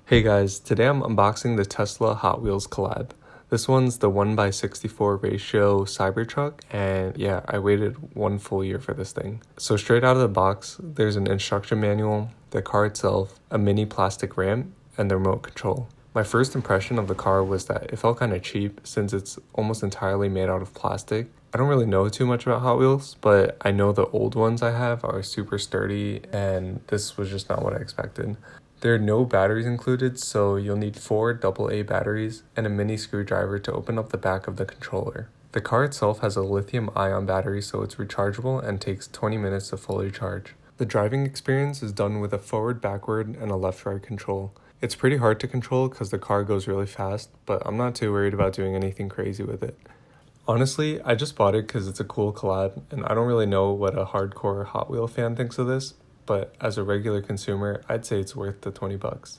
Hey guys, today I'm unboxing the Tesla Hot Wheels collab. This one's the 1:64 ratio Cybertruck, and yeah, I waited one full year for this thing. So straight out of the box, there's an instruction manual, the car itself, a mini plastic ramp, and the remote control. My first impression of the car was that it felt kind of cheap since it's almost entirely made out of plastic. I don't really know too much about Hot Wheels, but I know the old ones I have are super sturdy, and this was just not what I expected. There are no batteries included, so you'll need 4 AA batteries and a mini screwdriver to open up the back of the controller. The car itself has a lithium-ion battery, so it's rechargeable and takes 20 minutes to fully charge. The driving experience is done with a forward, backward, and a left-right control. It's pretty hard to control because the car goes really fast, but I'm not too worried about doing anything crazy with it. Honestly, I just bought it because it's a cool collab, and I don't really know what a hardcore Hot Wheel fan thinks of this, but as a regular consumer, I'd say it's worth the $20.